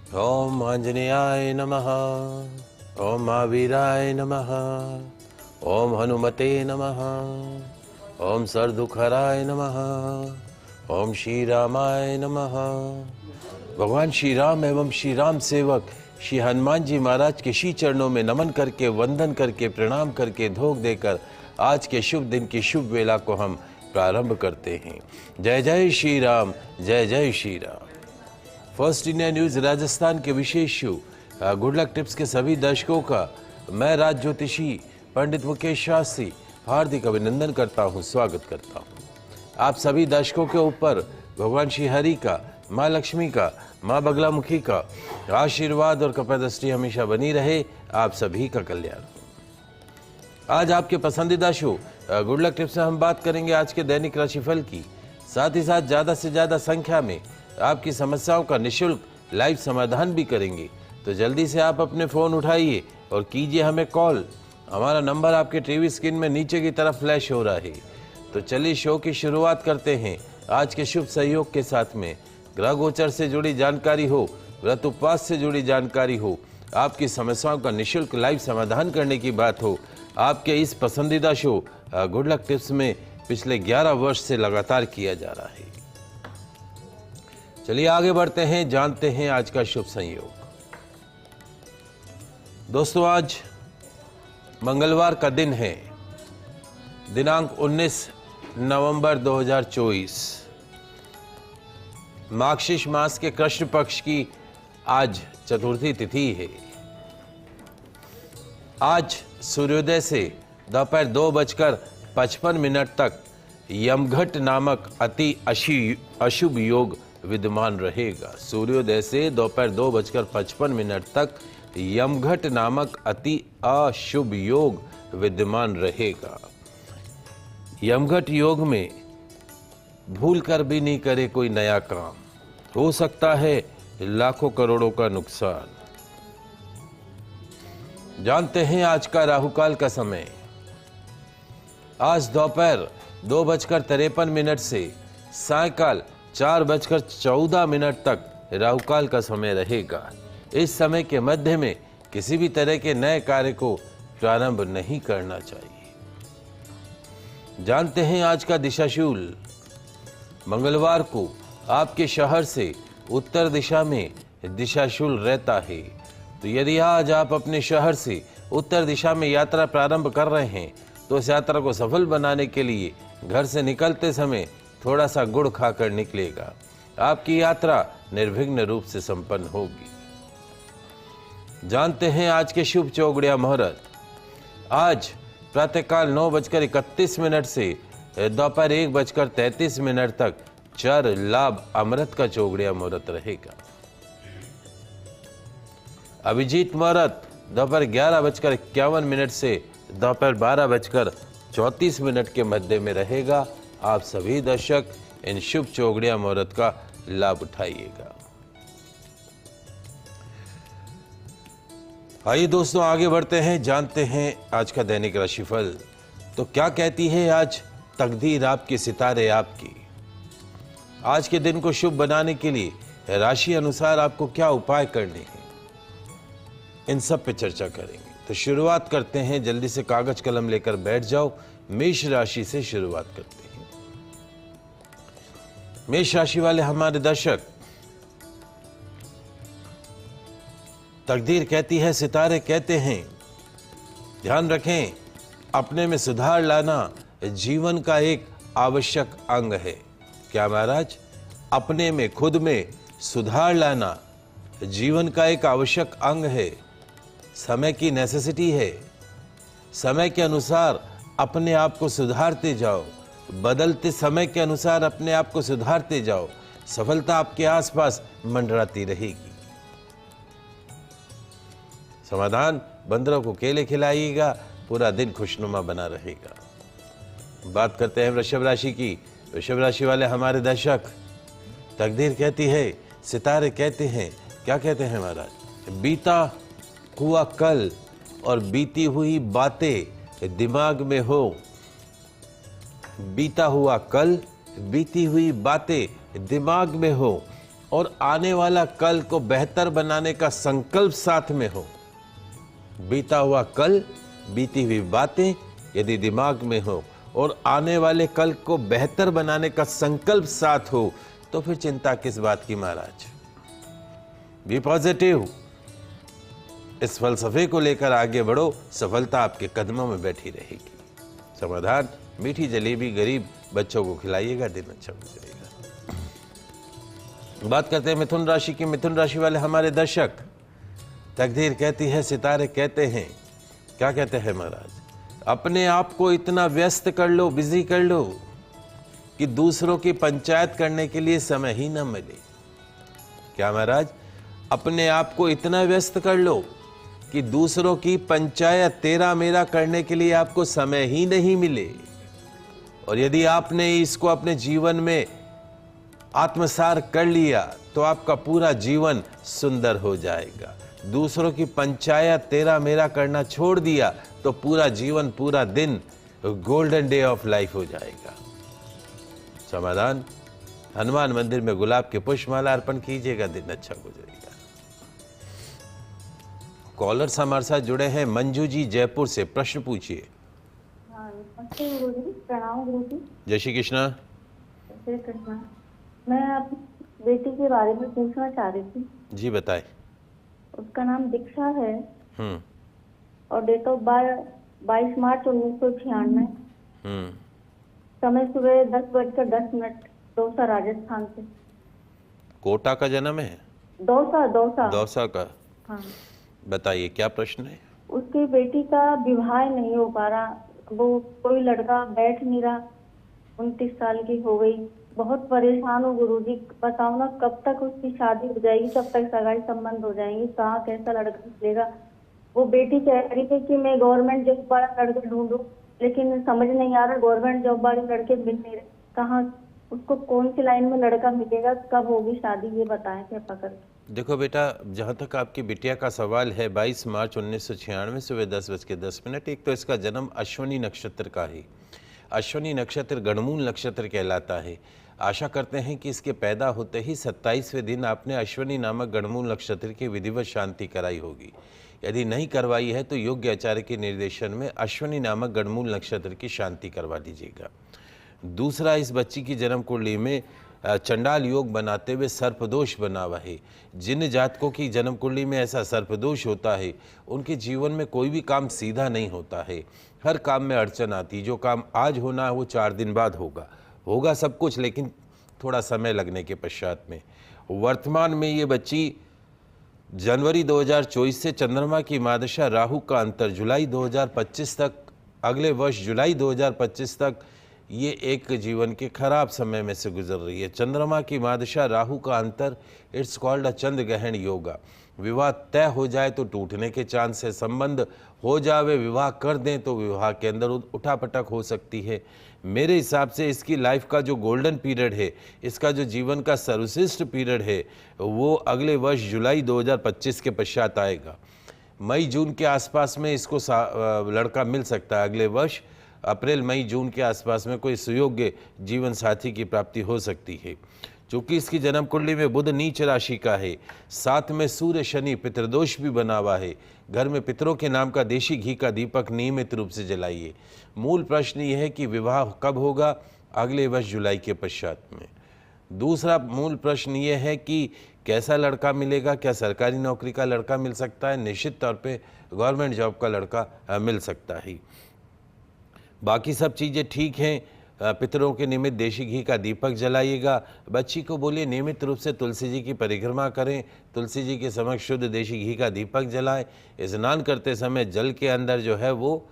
ओम आंजनेयाय नमः। ओम महावीराय नमः। ओम हनुमते नमः। ओम सरदुखराय नमः। ओम श्री रामाय नमः। भगवान श्री राम एवं श्री राम सेवक श्री हनुमान जी महाराज के श्री चरणों में नमन करके, वंदन करके, प्रणाम करके, धोख देकर आज के शुभ दिन की शुभ वेला को हम प्रारंभ करते हैं। जय जय श्री राम, जय जय Shri Ram. First India news Rajasthan के विशेष शो गुड लक टिप्स के सभी दर्शकों का मैं राज ज्योतिषी पंडित मुकेश शास्त्री हार्दिक अभिनंदन करता हूं, स्वागत करता हूं। आप सभी दर्शकों के ऊपर भगवान श्री हरि का, माँ लक्ष्मी का, माँ बगलामुखी का आशीर्वाद और कृपादृष्टि हमेशा बनी रहे। आप सभी का कल्याण हो। आज आपके पसंदीदा शो गुड लक टिप्स में हम बात करेंगे आज के दैनिक राशिफल की, साथ ही साथ ज़्यादा से ज़्यादा संख्या में आपकी समस्याओं का निःशुल्क लाइव समाधान भी करेंगे। तो जल्दी से आप अपने फ़ोन उठाइए और कीजिए हमें कॉल। हमारा नंबर आपके टीवी स्क्रीन में नीचे की तरफ फ्लैश हो रहा है। तो चलिए शो की शुरुआत करते हैं आज के शुभ सहयोग के साथ में। ग्रह गोचर से जुड़ी जानकारी हो, व्रत उपवास से जुड़ी जानकारी हो, आपकी समस्याओं का निःशुल्क लाइव समाधान करने की बात हो, आपके इस पसंदीदा शो गुड लक टिप्स में पिछले 11 वर्ष से लगातार किया जा रहा है। चलिए आगे बढ़ते हैं, जानते हैं आज का शुभ संयोग। दोस्तों, आज मंगलवार का दिन है, दिनांक 19 नवंबर 2024। मार्गशीर्ष मास के कृष्ण पक्ष की आज चतुर्थी तिथि है। आज सूर्योदय से दोपहर 2:55 तक यमघट नामक अति अशुभ योग विद्यमान रहेगा। सूर्योदय से दोपहर 2:55 तक यमघट नामक अति अशुभ योग विद्यमान रहेगा। यमघट योग में भूल कर भी नहीं करे कोई नया काम, हो सकता है लाखों करोड़ों का नुकसान। जानते हैं आज का राहुकाल का समय। आज दोपहर 2:53 से सायंकाल 4:14 तक राहुकाल का समय रहेगा। इस समय के मध्य में किसी भी तरह के नए कार्य को प्रारंभ नहीं करना चाहिए। जानते हैं आज का दिशाशूल। मंगलवार को आपके शहर से उत्तर दिशा में दिशाशूल रहता है। तो यदि आज आप अपने शहर से उत्तर दिशा में यात्रा प्रारंभ कर रहे हैं तो इस यात्रा को सफल बनाने के लिए घर से निकलते समय थोड़ा सा गुड़ खाकर निकलेगा। आपकी यात्रा निर्विघ्न रूप से संपन्न होगी। जानते हैं आज के शुभ चौगड़िया मुहूर्त। आज प्रातःकाल 9:31 से दोपहर 1:33 तक चर लाभ अमृत का चौगड़िया मुहूर्त रहेगा। अभिजीत मुहूर्त दोपहर 11:51 से दोपहर 12:34 के मध्य में रहेगा। आप सभी दर्शक इन शुभ चौगड़िया मुहूर्त का लाभ उठाइएगा। आइए दोस्तों आगे बढ़ते हैं, जानते हैं आज का दैनिक राशिफल। तो क्या कहती है आज तकदीर आपकी, सितारे आपकी। आज के दिन को शुभ बनाने के लिए राशि अनुसार आपको क्या उपाय करने हैं, इन सब पे चर्चा करेंगे। तो शुरुआत करते हैं, जल्दी से कागज कलम लेकर बैठ जाओ। मेष राशि से शुरुआत करते हैं। मेष राशि वाले हमारे दर्शक, तकदीर कहती है, सितारे कहते हैं, ध्यान रखें अपने में सुधार लाना जीवन का एक आवश्यक अंग है। क्या महाराज? अपने में, खुद में सुधार लाना जीवन का एक आवश्यक अंग है, समय की नेसेसिटी है। समय के अनुसार अपने आप को सुधारते जाओ, बदलते समय के अनुसार अपने आप को सुधारते जाओ। सफलता आपके आसपास मंडराती रहेगी। समाधान, बंदरों को केले खिलाइएगा, पूरा दिन खुशनुमा बना रहेगा। बात करते हैं वृषभ राशि की। वृषभ राशि वाले हमारे दर्शक, तकदीर कहती है, सितारे कहते हैं, क्या कहते हैं महाराज? बीता हुआ कल और बीती हुई बातें दिमाग में हो। बीता हुआ कल, बीती हुई बातें दिमाग में हो और आने वाला कल को बेहतर बनाने का संकल्प साथ में हो। बीता हुआ कल, बीती हुई बातें यदि दिमाग में हो और आने वाले कल को बेहतर बनाने का संकल्प साथ हो, तो फिर चिंता किस बात की महाराज। बी पॉजिटिव, इस फलसफे को लेकर आगे बढ़ो, सफलता आपके कदमों में बैठी रहेगी। समाधान, मीठी जलेबी गरीब बच्चों को खिलाइएगा, दिन अच्छा गुजरेगा। बात करते हैं मिथुन राशि की। मिथुन राशि वाले हमारे दर्शक, तकदीर कहती है, सितारे कहते हैं, क्या कहते हैं महाराज, अपने आप को इतना व्यस्त कर लो, बिजी कर लो कि दूसरों की पंचायत करने के लिए समय ही न मिले। क्या महाराज, अपने आप को इतना व्यस्त कर लो कि दूसरों की पंचायत तेरा मेरा करने के लिए आपको समय ही नहीं मिले। और यदि आपने इसको अपने जीवन में आत्मसार कर लिया तो आपका पूरा जीवन सुंदर हो जाएगा। दूसरों की पंचायत तेरा मेरा करना छोड़ दिया तो पूरा जीवन, पूरा दिन गोल्डन डे ऑफ लाइफ हो जाएगा। समाधान, हनुमान मंदिर में गुलाब के पुष्पमाला अर्पण कीजिएगा, दिन अच्छा गुजरेगा। कॉलर्स हमारे साथ जुड़े हैं। मंजू जी जयपुर से, प्रश्न पूछिए। प्रणाम गुरु जी। जय श्री कृष्णा। श्री कृष्णा। मैं अपनी बेटी के बारे में पूछना चाह रही थी। जी बताए। उसका नाम दीक्षा है और डेट ऑफ बर्थ 22 मार्च 1996। समय सुबह 10:10, दौसा राजस्थान से। कोटा का जन्म है? दौसा का। हाँ। बताइए क्या प्रश्न है? उसकी बेटी का विवाह नहीं हो पा रहा, वो कोई लड़का बैठ नहीं रहा। 29 साल की हो गई, बहुत परेशान हूँ गुरुजी, बताओ ना कब तक उसकी शादी हो जाएगी, कब तक सगाई संबंध हो जाएंगी, कहाँ कैसा लड़का मिलेगा। वो बेटी कह रही थी कि मैं गवर्नमेंट जॉब वाला लड़का ढूंढूं, लेकिन समझ नहीं आ रहा गवर्नमेंट जॉब वाले लड़के मिल नहीं रहे। कहाँ उसको कौन सी लाइन में लड़का मिलेगा, कब होगी शादी, ये बताएं कृपा करके। देखो बेटा, जहाँ तक आपकी बिटिया का सवाल है, 22 मार्च 1996 सुबह 10:10, एक तो इसका जन्म अश्विनी नक्षत्र का है। अश्विनी नक्षत्र गणमूल नक्षत्र कहलाता है। आशा करते हैं कि इसके पैदा होते ही 27वें दिन आपने अश्विनी नामक गणमूल नक्षत्र की विधिवत शांति कराई होगी। यदि नहीं करवाई है तो योग्य आचार्य के निर्देशन में अश्विनी नामक गणमूल नक्षत्र की शांति करवा लीजिएगा। दूसरा, इस बच्ची की जन्म कुंडली में चंडाल योग बनाते हुए सर्पदोष बना हुआ है। जिन जातकों की जन्म कुंडली में ऐसा सर्पदोष होता है, उनके जीवन में कोई भी काम सीधा नहीं होता है, हर काम में अड़चन आती। जो काम आज होना है वो 4 दिन बाद होगा सब कुछ, लेकिन थोड़ा समय लगने के पश्चात में। वर्तमान में ये बच्ची जनवरी 2024 से चंद्रमा की महादशा राहु का अंतर जुलाई 2025 तक, अगले वर्ष जुलाई 2025 तक ये एक जीवन के खराब समय में से गुजर रही है। चंद्रमा की महादशा राहु का अंतर, इट्स कॉल्ड अ चंद्र ग्रहण योगा। विवाह तय हो जाए तो टूटने के चांस है, संबंध हो जावे, विवाह कर दें तो विवाह के अंदर उठापटक हो सकती है। मेरे हिसाब से इसकी लाइफ का जो गोल्डन पीरियड है, इसका जो जीवन का सर्वश्रेष्ठ पीरियड है, वो अगले वर्ष जुलाई 2025 के पश्चात आएगा। मई जून के आसपास में इसको लड़का मिल सकता है। अगले वर्ष अप्रैल मई जून के आसपास में कोई सुयोग्य जीवन साथी की प्राप्ति हो सकती है। चूँकि इसकी जन्म कुंडली में बुध नीच राशि का है, साथ में सूर्य शनि पितृदोष भी बना हुआ है। घर में पितरों के नाम का देशी घी का दीपक नियमित रूप से जलाइए। मूल प्रश्न ये है कि विवाह कब होगा, अगले वर्ष जुलाई के पश्चात में। दूसरा मूल प्रश्न ये है कि कैसा लड़का मिलेगा, क्या सरकारी नौकरी का लड़का मिल सकता है? निश्चित तौर पे गवर्नमेंट जॉब का लड़का मिल सकता है। बाकी सब चीज़ें ठीक हैं। पितरों के निमित्त देशी घी का दीपक जलाइएगा। बच्ची को बोलिए नियमित रूप से तुलसी जी की परिक्रमा करें, तुलसी जी के समक्ष शुद्ध देशी घी का दीपक जलाएं। स्नान करते समय जल के अंदर जो है वो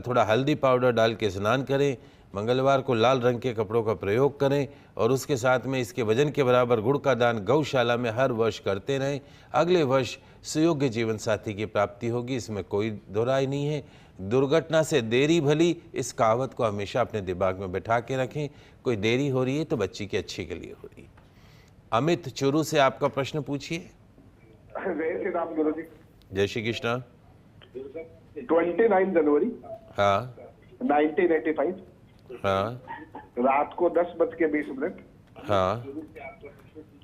थोड़ा हल्दी पाउडर डाल के स्नान करें। मंगलवार को लाल रंग के कपड़ों का प्रयोग करें और उसके साथ में इसके वजन के बराबर गुड़ का दान गौशाला में हर वर्ष करते रहें। अगले वर्ष सुयोग्य जीवन साथी की प्राप्ति होगी, इसमें कोई दो राय नहीं है। दुर्घटना से देरी भली, इस कहावत को हमेशा अपने दिमाग में बैठा के रखें। कोई देरी हो रही है तो बच्ची की अच्छी के लिए हो रही है। अमित चुरू से आपका प्रश्न पूछिए। जय श्री कृष्णा। 29 जनवरी हाँ 1985 हाँ रात को 10:20 हाँ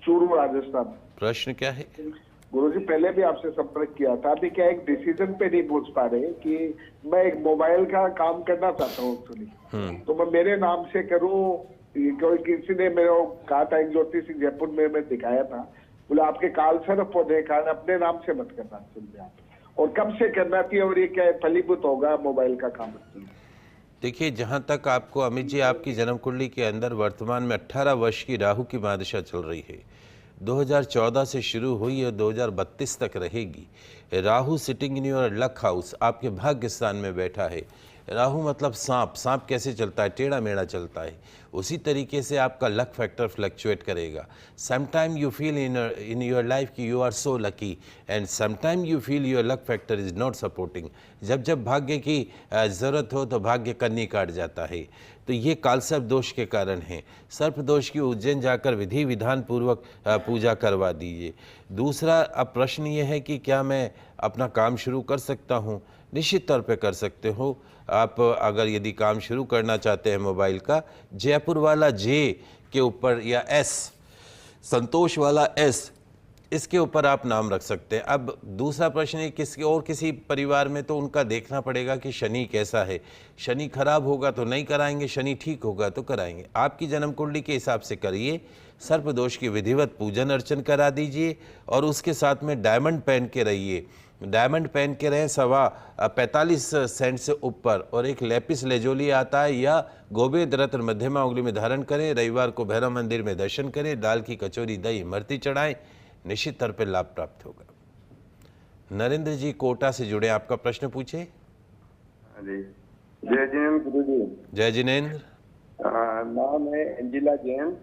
चूरू राजस्थान। प्रश्न क्या है? गुरुजी पहले भी आपसे संपर्क किया था, अभी क्या एक डिसीजन पे नहीं पहुंच पा रहे कि मैं एक मोबाइल का काम करना चाहता हूँ एक्चुअली, तो मैं मेरे नाम से करूँ, कोई किसी ने मेरे को कहा था, एक ज्योतिषी जयपुर में मैं दिखाया था, बोले आपके काल सर्प होने के कारण अपने नाम से मत करना चाहिए आप, और कब से करना चाहिए, और ये क्या फलीभूत होगा मोबाइल का काम? देखिए, जहाँ तक आपको अमित जी, आपकी जन्म कुंडली के अंदर वर्तमान में 18 वर्ष की राहु की महादशा चल रही है। 2014 से शुरू हुई और 2032 तक रहेगी। Rahu sitting in your luck house, आपके भाग्य स्थान में बैठा है। राहु मतलब सांप, सांप कैसे चलता है? टेढ़ा मेढ़ा चलता है। उसी तरीके से आपका लक फैक्टर फ्लक्चुएट करेगा। Sometime you feel in your life कि you are so lucky, and sometime you feel your luck factor is not supporting. जब जब भाग्य की ज़रूरत हो तो भाग्य कन्नी काट जाता है। तो ये कालसर्प दोष के कारण है। सर्प दोष की उज्जैन जाकर विधि विधान पूर्वक पूजा करवा दीजिए। दूसरा, अब प्रश्न ये है कि क्या मैं अपना काम शुरू कर सकता हूँ? निश्चित तौर पे कर सकते हो आप। अगर यदि काम शुरू करना चाहते हैं मोबाइल का, जयपुर वाला जे के ऊपर या एस, संतोष वाला एस, इसके ऊपर आप नाम रख सकते हैं। अब दूसरा प्रश्न है किसी और किसी परिवार में, तो उनका देखना पड़ेगा कि शनि कैसा है। शनि खराब होगा तो नहीं कराएंगे, शनि ठीक होगा तो कराएंगे। आपकी जन्म कुंडली के हिसाब से करिए, सर्प दोष की विधिवत पूजन अर्चन करा दीजिए, और उसके साथ में डायमंड पहन के रहिए। डायमंड पहन के रहें 45 सेंट से ऊपर, और एक लेपिस लेजोली आता है या गोवेद रत्न मध्यमा उंगली में धारण करें। रविवार को भैरव मंदिर में दर्शन करें, दाल की कचौरी दही इमरती चढ़ाएं, निश्चित तौर पर लाभ प्राप्त होगा। नरेंद्र जी कोटा से जुड़े, आपका प्रश्न पूछे। जी, जय जिनेन्द्र गुरु जी। जय जिनेन्द्र। नाम है एंजिला जैन।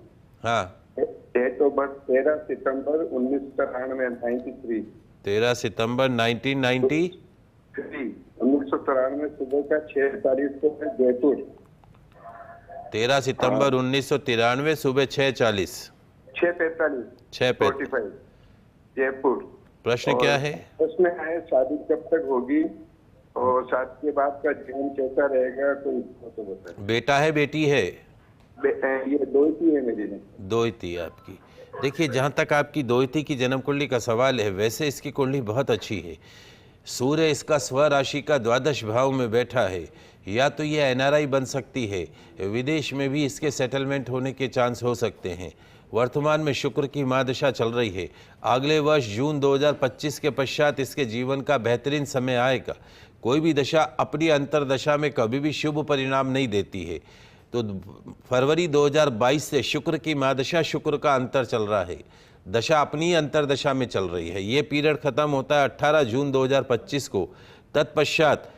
हाँ। डेट ऑफ बर्थ 13 सितंबर 1993। 13 सितंबर 1993 सुबह का 6:40 को जयपुर। 13 सितंबर 1993 सुबह 6:40 6:45 जयपुर। प्रश्न क्या है? प्रश्न है शादी कब तक होगी, और शादी के बाद का जीवन कैसा रहेगा, तो इसको तो बताएं। बेटा है बेटी है? ये दोहिती है मेरी। दोहिती है आपकी। देखिए, जहाँ तक आपकी दोहिती की जन्म कुंडली का सवाल है, वैसे इसकी कुंडली बहुत अच्छी है। सूर्य इसका स्व राशि का 12 भाव में बैठा है। या तो ये एनआरआई बन सकती है, विदेश में भी इसके सेटलमेंट होने के चांस हो सकते हैं। वर्तमान में शुक्र की महादशा चल रही है। अगले वर्ष जून 2025 के पश्चात इसके जीवन का बेहतरीन समय आएगा। कोई भी दशा अपनी अंतरदशा में कभी भी शुभ परिणाम नहीं देती है। तो फरवरी 2022 से शुक्र की महादशा, शुक्र का अंतर चल रहा है, दशा अपनी अंतरदशा में चल रही है। ये पीरियड खत्म होता है 18 जून 2025 को। तत्पश्चात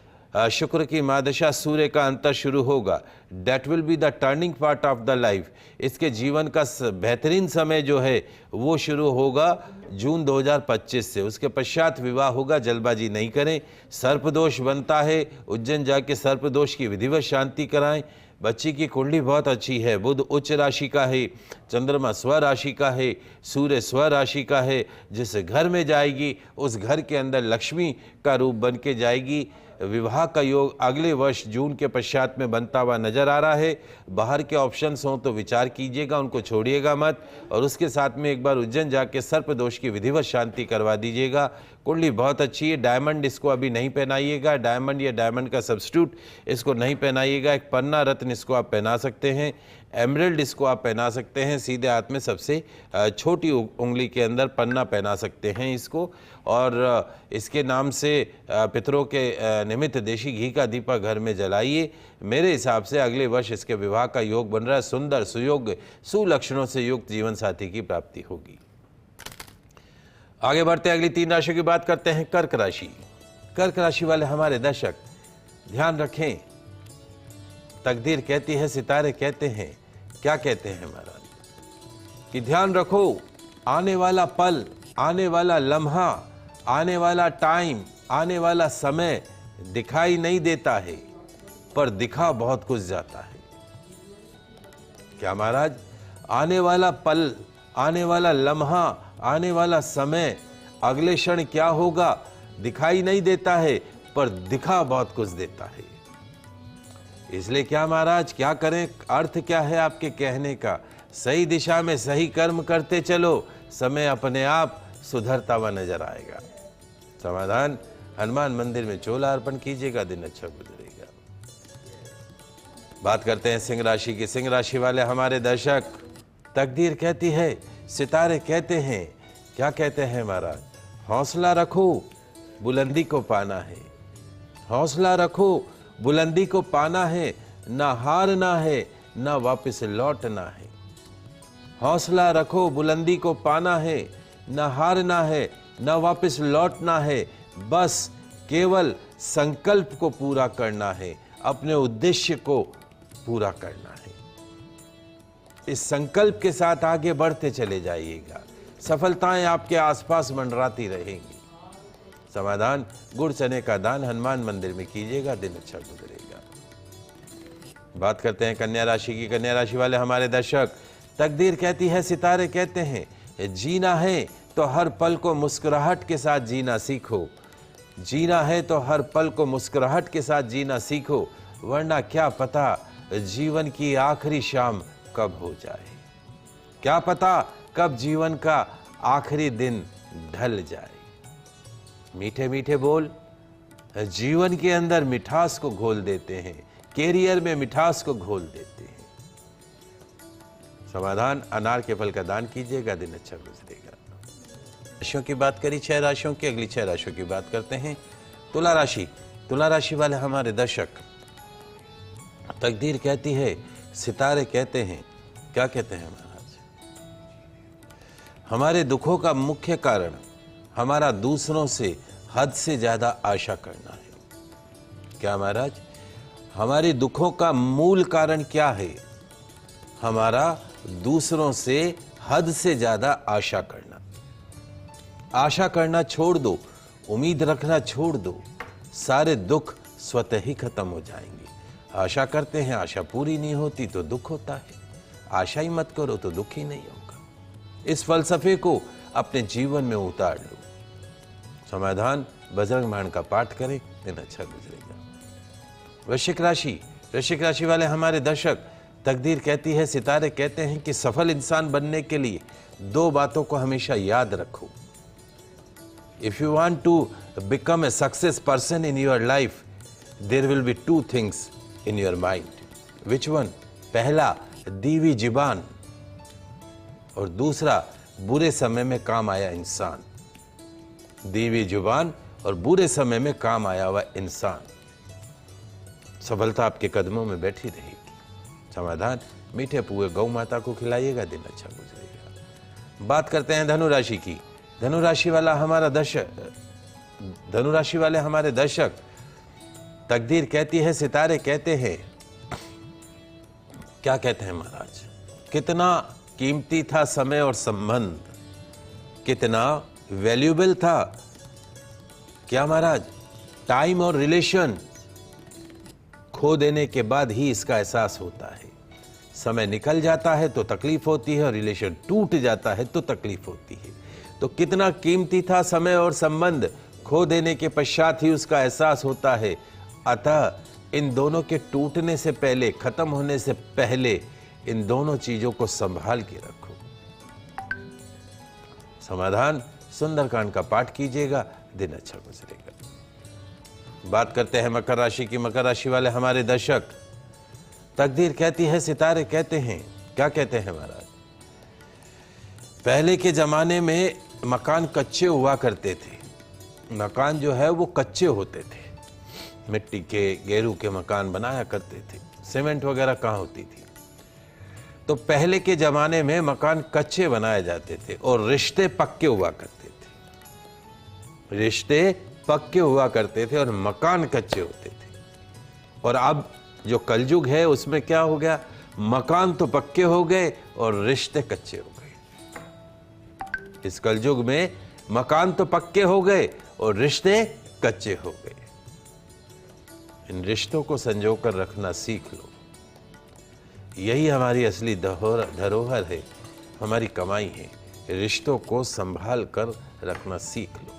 शुक्र की महादशा, सूर्य का अंतर शुरू होगा। That will be the turning part of the life. इसके जीवन का बेहतरीन समय जो है वो शुरू होगा जून 2025 से। उसके पश्चात विवाह होगा। जल्दबाजी नहीं करें। सर्पदोष बनता है, उज्जैन जाके सर्पदोष की विधिवत शांति कराएं। बच्ची की कुंडली बहुत अच्छी है। बुध उच्च राशि का है, चंद्रमा स्व राशि का है, सूर्य स्व राशि का है। जिस घर में जाएगी उस घर के अंदर लक्ष्मी का रूप बन के जाएगी। विवाह का योग अगले वर्ष जून के पश्चात में बनता हुआ नजर आ रहा है। बाहर के ऑप्शंस हों तो विचार कीजिएगा, उनको छोड़िएगा मत। और उसके साथ में एक बार उज्जैन जाके सर्प दोष की विधिवत शांति करवा दीजिएगा। कुंडली बहुत अच्छी है। डायमंड इसको अभी नहीं पहनाइएगा, डायमंड या डायमंड का सब्स्टिट्यूट इसको नहीं पहनाइएगा। एक पन्ना रत्न इसको आप पहना सकते हैं। एमरल्ड इसको आप पहना सकते हैं। सीधे हाथ में सबसे छोटी उंगली के अंदर पन्ना पहना सकते हैं इसको। और इसके नाम से पितरों के निमित्त देशी घी का दीपक घर में जलाइए। मेरे हिसाब से अगले वर्ष इसके विवाह का योग बन रहा है। सुंदर सुयोग्य सुलक्षणों से युक्त जीवन साथी की प्राप्ति होगी। आगे बढ़ते हैं, अगली 3 राशियों की बात करते हैं। कर्क राशि। कर्क राशि वाले हमारे दर्शक ध्यान रखें, तकदीर कहती है, सितारे कहते हैं, क्या कहते हैं महाराज, कि ध्यान रखो, आने वाला पल, आने वाला लम्हा, आने वाला टाइम, आने वाला समय दिखाई नहीं देता है, पर दिखा बहुत कुछ जाता है। क्या महाराज? आने वाला पल, आने वाला लम्हा, आने वाला समय, अगले क्षण क्या होगा दिखाई नहीं देता है, पर दिखा बहुत कुछ देता है। इसलिए क्या महाराज क्या करें? अर्थ क्या है आपके कहने का? सही दिशा में सही कर्म करते चलो, समय अपने आप सुधरता हुआ नजर आएगा। समाधान, हनुमान मंदिर में चोला अर्पण कीजिएगा, दिन अच्छा गुजरेगा। बात करते हैं सिंह राशि की। सिंह राशि वाले हमारे दर्शक, तकदीर कहती है, सितारे कहते हैं, क्या कहते हैं महाराज? हौसला रखो, बुलंदी को पाना है। हौसला रखो, बुलंदी को पाना है, ना हारना है, ना वापस लौटना है। हौसला रखो, बुलंदी को पाना है, ना हारना है, ना वापस लौटना है। बस केवल संकल्प को पूरा करना है, अपने उद्देश्य को पूरा करना है। इस संकल्प के साथ आगे बढ़ते चले जाइएगा, सफलताएं आपके आसपास मंडराती रहेंगी। समाधान, गुड़ चने का दान हनुमान मंदिर में कीजिएगा, दिन अच्छा गुजरेगा। बात करते हैं कन्या राशि की। कन्या राशि वाले हमारे दर्शक, तकदीर कहती है, सितारे कहते हैं, जीना है तो हर पल को मुस्कुराहट के साथ जीना सीखो। जीना है तो हर पल को मुस्कुराहट के साथ जीना सीखो, वरना क्या पता जीवन की आखिरी शाम कब हो जाए। क्या पता कब जीवन का आखिरी दिन ढल जाए। मीठे मीठे बोल जीवन के अंदर मिठास को घोल देते हैं, कैरियर में मिठास को घोल देते हैं। समाधान, अनार के फल का दान कीजिएगा, दिन अच्छा गुजरेगा। राशियों की बात करी 6 राशियों की, अगली 6 राशियों की बात करते हैं। तुला राशि। तुला राशि वाले हमारे दर्शक, तकदीर कहती है, सितारे कहते हैं, क्या कहते हैं महाराज? हमारे दुखों का मुख्य कारण हमारा दूसरों से हद से ज्यादा आशा करना है। क्या महाराज? हमारे दुखों का मूल कारण क्या है? हमारा दूसरों से हद से ज्यादा आशा करना। आशा करना छोड़ दो, उम्मीद रखना छोड़ दो, सारे दुख स्वतः ही खत्म हो जाएंगे। आशा करते हैं, आशा पूरी नहीं होती तो दुख होता है। आशा ही मत करो तो दुख ही नहीं होगा। इस फलसफे को अपने जीवन में उतार लो। समाधान, बजरंग बाण का पाठ करें, दिन अच्छा गुजरेगा। वृश्चिक राशि। वृश्चिक राशि वाले हमारे दर्शक, तकदीर कहती है, सितारे कहते हैं कि सफल इंसान बनने के लिए 2 बातों को हमेशा याद रखो। If you want to become a success person in your life, there will be 2 things in your mind. Which one? पहला, दीवी जुबान, और दूसरा, बुरे समय में काम आया इंसान। दीवी जुबान और बुरे समय में काम आया हुआ इंसान। सफलता आपके कदमों में बैठी रहेगी। समाधान, मीठे पुए गौ माता को खिलाइएगा, दिन अच्छा गुजरेगा। बात करते हैं धनु राशि की। धनु राशि वाला हमारा दर्शक, धनु राशि वाले हमारे दर्शक, तकदीर कहती है, सितारे कहते हैं, क्या कहते हैं महाराज? कितना कीमती था समय और संबंध, कितना वैल्यूएबल था। क्या महाराज? टाइम और रिलेशन खो देने के बाद ही इसका एहसास होता है। समय निकल जाता है तो तकलीफ होती है, और रिलेशन टूट जाता है तो तकलीफ होती है। तो कितना कीमती था समय और संबंध, खो देने के पश्चात ही उसका एहसास होता है। अतः इन दोनों के टूटने से पहले, खत्म होने से पहले, इन दोनों चीजों को संभाल के रखो। समाधान, सुंदरकांड का पाठ कीजिएगा, दिन अच्छा गुजरेगा। बात करते हैं मकर राशि की। मकर राशि वाले हमारे दर्शक, तकदीर कहती है, सितारे कहते हैं, क्या कहते हैं महाराज? पहले के जमाने में मकान कच्चे हुआ करते थे। मकान जो है वो कच्चे होते थे, मिट्टी के, गेरू के मकान बनाया करते थे। सीमेंट वगैरह कहाँ होती थी? तो पहले के जमाने में मकान कच्चे बनाए जाते थे और रिश्ते पक्के हुआ करते थे। रिश्ते पक्के हुआ करते थे और मकान कच्चे होते थे। और अब जो कलयुग है उसमें क्या हो गया? मकान तो पक्के हो गए और रिश्ते कच्चे हो गए। इस कलयुग में मकान तो पक्के हो गए और रिश्ते कच्चे हो गए। इन रिश्तों को संजो कर रखना सीख लो। यही हमारी असली धरोहर है, हमारी कमाई है। रिश्तों को संभाल कर रखना सीख लो।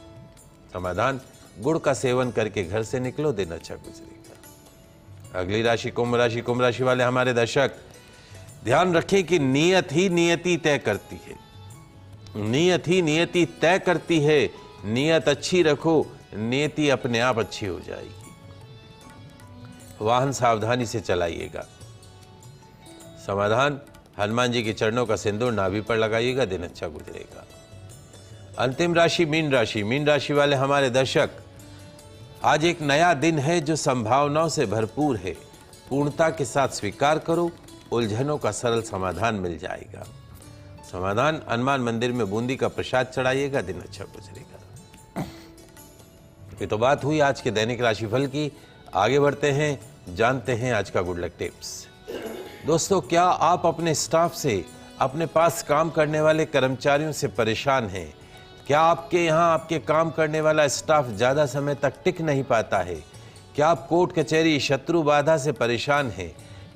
समाधान, गुड़ का सेवन करके घर से निकलो, दिन अच्छा गुजरेगा। अगली राशि कुंभ राशि। कुंभ राशि वाले हमारे दर्शक, ध्यान रखें कि नियत ही नियति तय करती है, नियत ही नियति तय करती है। नियत अच्छी रखो, नियति अपने आप अच्छी हो जाएगी। वाहन सावधानी से चलाइएगा। समाधान, हनुमान जी के चरणों का सिंदूर नाभि पर लगाइएगा, दिन अच्छा गुजरेगा। अंतिम राशि मीन राशि। मीन राशि वाले हमारे दर्शक, आज एक नया दिन है जो संभावनाओं से भरपूर है। पूर्णता के साथ स्वीकार करो, उलझनों का सरल समाधान मिल जाएगा। समाधान, हनुमान मंदिर में बूंदी का प्रसाद चढ़ाइएगा, दिन अच्छा गुजरेगा। ये तो बात हुई आज के दैनिक राशिफल की। आगे बढ़ते हैं, जानते हैं आज का गुड लक टिप्स। दोस्तों, क्या आप अपने स्टाफ से, अपने पास काम करने वाले कर्मचारियों से परेशान हैं? क्या आपके यहाँ आपके काम करने वाला स्टाफ ज़्यादा समय तक टिक नहीं पाता है? क्या आप कोर्ट कचहरी, शत्रु बाधा से परेशान हैं?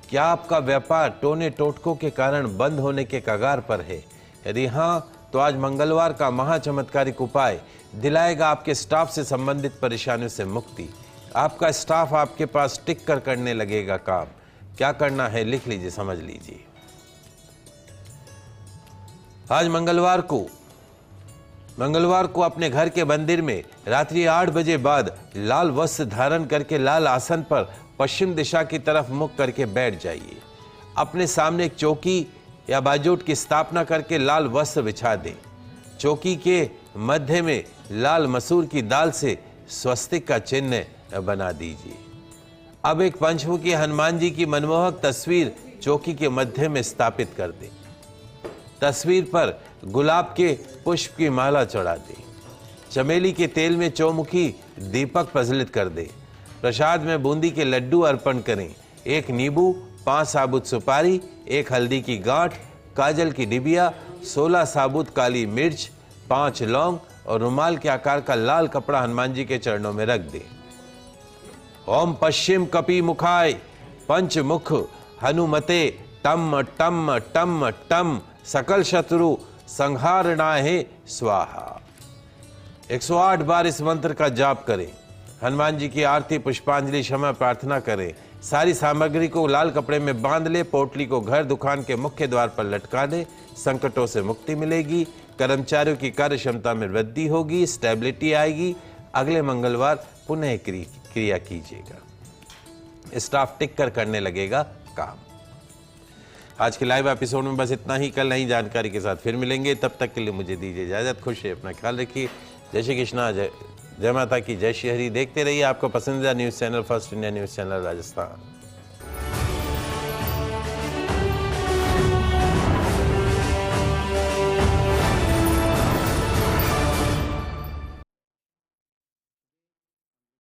क्या आपका व्यापार टोने टोटकों के कारण बंद होने के कगार पर है? यदि हाँ, तो आज मंगलवार का महाचमत्कारिक उपाय दिलाएगा आपके स्टाफ से संबंधित परेशानियों से मुक्ति। आपका स्टाफ आपके पास टिक कर करने लगेगा काम। क्या करना है लिख लीजिए, समझ लीजिए। आज मंगलवार को अपने घर के मंदिर में रात्रि 8 बजे बाद लाल वस्त्र धारण करके लाल आसन पर पश्चिम दिशा की तरफ मुख करके बैठ जाइए। अपने सामने एक चौकी या बाजूट की स्थापना करके लाल वस्त्र बिछा दें। चौकी के मध्य में लाल मसूर की दाल से स्वस्तिक का चिन्ह बना दीजिए। अब एक पंचमुखी हनुमान जी की मनमोहक तस्वीर चौकी के मध्य में स्थापित कर दें। तस्वीर पर गुलाब के पुष्प की माला चढ़ा दें। चमेली के तेल में चौमुखी दीपक प्रज्वलित कर दें। प्रसाद में बूंदी के लड्डू अर्पण करें। 1 नींबू, 5 साबुत सुपारी, 1 हल्दी की गांठ, काजल की डिबिया, 16 साबुत काली मिर्च, 5 लौंग और रुमाल के आकार का लाल कपड़ा हनुमान जी के चरणों में रख दें। ओम पश्चिम कपि मुखाय पंचमुख हनुमते टम टम टम टम सकल शत्रु संहारणाहे स्वाहा। 108 बार इस मंत्र का जाप करें। हनुमान जी की आरती, पुष्पांजलि, क्षमा प्रार्थना करें। सारी सामग्री को लाल कपड़े में बांध ले। पोटली को घर दुकान के मुख्य द्वार पर लटका दे। संकटों से मुक्ति मिलेगी। कर्मचारियों की कार्य क्षमता में वृद्धि होगी। स्टेबिलिटी आएगी। अगले मंगलवार पुनः क्रिया कीजिएगा। स्टाफ टिक कर करने लगेगा काम। आज के लाइव एपिसोड में बस इतना ही। कल नई जानकारी के साथ फिर मिलेंगे। तब तक के लिए मुझे दीजिए इजाजत। खुश है, अपना ख्याल रखिए। जय श्री कृष्णा, जय माता की, जय श्री हरि। देखते रहिए आपका पसंदीदा news channel first India news channel Rajasthan.